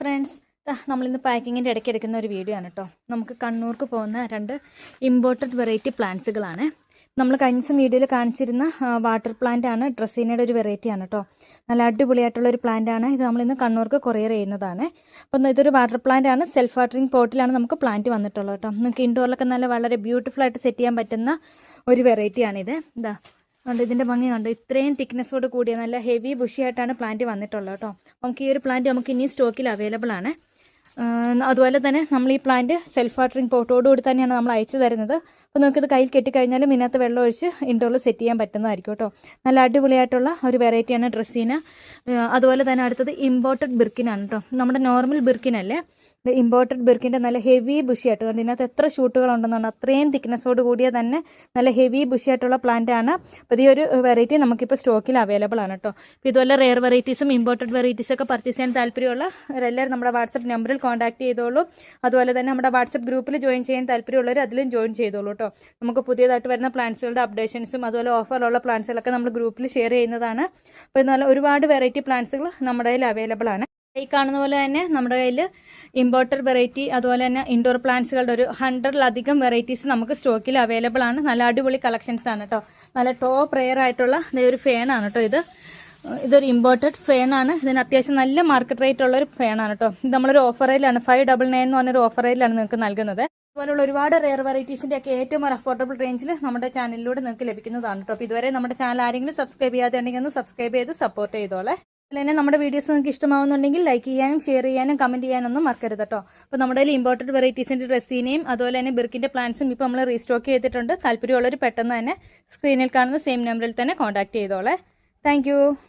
Friends, നമ്മളിന്ന് പാക്കിങ്ങിൻ്റെ ഇടയ്ക്ക് എടുക്കുന്ന ഒരു വീഡിയോ ആണ് കേട്ടോ. നമുക്ക് കണ്ണൂർക്ക് പോകുന്ന 2 ഇമ്പോർട്ടഡ് വെറൈറ്റി പ്ലാന്റ്സുകളാണ്. നമ്മൾ കഴിഞ്ഞ ദിവസം വീഡിയോയിൽ കാണിച്ചിരുന്ന വാട്ടർ പ്ലാന്റ് ആണ്. ഡ്രസ്സീനയുടെ ഒരു വെറൈറ്റി ആണ് കേട്ടോ. നല്ല അടിപൊളിയായിട്ടുള്ളൊരു പ്ലാന്റ് ആണ്. ഇത് നമ്മളിന്ന് കണ്ണൂർക്ക് കൊറിയർ ചെയ്യുന്നതാണ്. അപ്പം ഇതൊരു വാട്ടർ പ്ലാന്റ് ആണ്. സെൽഫ് വാട്ടറിങ് പോട്ടിലാണ് നമുക്ക് പ്ലാന്റ് വന്നിട്ടുള്ളത് കേട്ടോ. നമുക്ക് ഇൻഡോറിലൊക്കെ നല്ല വളരെ ബ്യൂട്ടിഫുൾ ആയിട്ട് സെറ്റ് ചെയ്യാൻ പറ്റുന്ന ഒരു വെറൈറ്റിയാണിത്. ഇതാ കണ്ട് ഇതിൻ്റെ ഭംഗി കണ്ട് ഇത്രയും തിക്നെസ്സോട് കൂടിയ നല്ല ഹെവി ബുഷി ആയിട്ടാണ് പ്ലാന്റ് വന്നിട്ടുള്ളത് കേട്ടോ. നമുക്ക് ഈ ഒരു പ്ലാന്റ് നമുക്ക് ഇനി സ്റ്റോക്കിൽ അവൈലബിൾ ആണ്. അതുപോലെ തന്നെ നമ്മൾ ഈ പ്ലാന്റ് സെൽഫ് വാട്ടറിങ് പോട്ടോടുകൂടി തന്നെയാണ് നമ്മൾ അയച്ചു തരുന്നത്. അപ്പോൾ നമുക്കിത് കയ്യിൽ കെട്ടിക്കഴിഞ്ഞാലും ഇതിനകത്ത് വെള്ളം ഒഴിച്ച് ഇൻഡോറിൽ സെറ്റ് ചെയ്യാൻ പറ്റുന്നതായിരിക്കും കേട്ടോ. നല്ല അടിപൊളിയായിട്ടുള്ള ഒരു വെറൈറ്റിയാണ് ഡ്രസ്സീന. അതുപോലെ തന്നെ അടുത്തത് ഇമ്പോർട്ടഡ് ബിർക്കിനാണ് കേട്ടോ. നമ്മുടെ നോർമൽ ബിർക്കിനല്ലേ, ഇമ്പോർട്ടഡ് ബിർക്കിൻ്റെ നല്ല ഹെവി ബുഷിയായിട്ട് കണ്ട് ഇതിനകത്ത് എത്ര ഷൂട്ടുകളുണ്ടെന്നുണ്ട്. അത്രയും തിക്നെസ്സോട് കൂടിയ തന്നെ നല്ല ഹെവി ബുഷിയായിട്ടുള്ള പ്ലാന്റ് ആണ്. അപ്പോൾ ഈ ഒരു വെറൈറ്റി നമുക്കിപ്പോൾ സ്റ്റോക്കിൽ അവൈലബിൾ ആണ് കേട്ടോ. അപ്പോൾ ഇതുപോലെ റെയർ വെറൈറ്റീസും ഇമ്പോർട്ടഡ് വെറൈറ്റീസൊക്കെ പർച്ചേസ് ചെയ്യാൻ താല്പര്യമുള്ള എല്ലാവരും നമ്മുടെ വാട്സപ്പ് നമ്പറിൽ കോൺടാക്ട് ചെയ്തോളൂ. അതുപോലെ തന്നെ നമ്മുടെ വാട്സപ്പ് ഗ്രൂപ്പിൽ ജോയിൻ ചെയ്യാൻ താല്പര്യമുള്ളവർ അതിലും ജോയിൻ ചെയ്തോളൂ കേട്ടോ. നമുക്ക് പുതിയതായിട്ട് വരുന്ന പ്ലാന്റ്സുകളുടെ അപ്ഡേഷൻസും അതുപോലെ ഓഫറിലുള്ള പ്ലാന്റ്സുകളൊക്കെ നമ്മൾ ഗ്രൂപ്പിൽ ഷെയർ ചെയ്യുന്നതാണ്. അപ്പോൾ നല്ല ഒരുപാട് വെറൈറ്റി പ്ലാന്റ്സുകൾ നമ്മുടെ കയ്യിൽ അവൈലബിൾ ആണ്. ഈ കാണുന്ന പോലെ തന്നെ നമ്മുടെ കയ്യിൽ ഇമ്പോർട്ടഡ് വെറൈറ്റി അതുപോലെ തന്നെ ഇൻഡോർ പ്ലാന്റ്സുകളുടെ ഒരു 100-ലധികം വെറൈറ്റീസ് നമുക്ക് സ്റ്റോക്കിൽ അവൈലബിൾ ആണ്. നല്ല അടിപൊളി കളക്ഷൻസ് ആണ് കേട്ടോ. നല്ല ടോപ്പ് റെയർ ആയിട്ടുള്ള ഒരു ഫാനാണ് കേട്ടോ. ഇതൊരു ഇമ്പോർട്ടഡ് ഫാനാണ്. ഇതിന് അത്യാവശ്യം നല്ല മാർക്കറ്റ് റേറ്റ് ഉള്ള ഒരു ഫാനാണ് കേട്ടോ. ഇത് നമ്മളൊരു ഓഫർ റേറ്റിലാണ് 599 എന്ന് പറഞ്ഞൊരു ഓഫർ റേറ്റിലാണ് നിങ്ങൾക്ക് നൽകുന്നത്. അതുപോലുള്ള ഒരുപാട് റെയർ വെറൈറ്റീസിൻ്റെ ഒക്കെ ഏറ്റവും ഒരു അഫോർഡബിൾ റേഞ്ചിൽ നമ്മുടെ ചാനലിലൂടെ നിങ്ങൾക്ക് ലഭിക്കുന്നതാണ് കേട്ടോ. അപ്പോൾ ഇതുവരെ നമ്മുടെ ചാനൽ ആരെങ്കിലും സബ്സ്ക്രൈബ് ചെയ്യാതെ ഉണ്ടെങ്കിൽ ഒന്ന് സബ്സ്ക്രൈബ് ചെയ്ത് സപ്പോർട്ട് ചെയ്തോളെ. അതുപോലെ തന്നെ നമ്മുടെ വീഡിയോസ് നിങ്ങൾക്ക് ഇഷ്ടമാവുന്നുണ്ടെങ്കിൽ ലൈക്ക് ചെയ്യാനും ഷെയർ ചെയ്യാനും കമൻറ്റ് ചെയ്യാനൊന്നും മറക്കരുത് കേട്ടോ. അപ്പോൾ നമ്മുടെ കയ്യിൽ ഇമ്പോർട്ടഡ് വെറൈറ്റീസിൻ്റെ ഡ്രസ്സീനെയും അതുപോലെ തന്നെ ബിർക്കിൻ്റെ പ്ലാന്റ്സും ഇപ്പോൾ നമ്മൾ റീസ്റ്റോക്ക് ചെയ്തിട്ടുണ്ട്. താല്പര്യമുള്ളവർ പെട്ടെന്ന് തന്നെ സ്ക്രീനിൽ കാണുന്ന സെയിം നമ്പറിൽ തന്നെ കോൺടാക്ട് ചെയ്തോളെ. താങ്ക്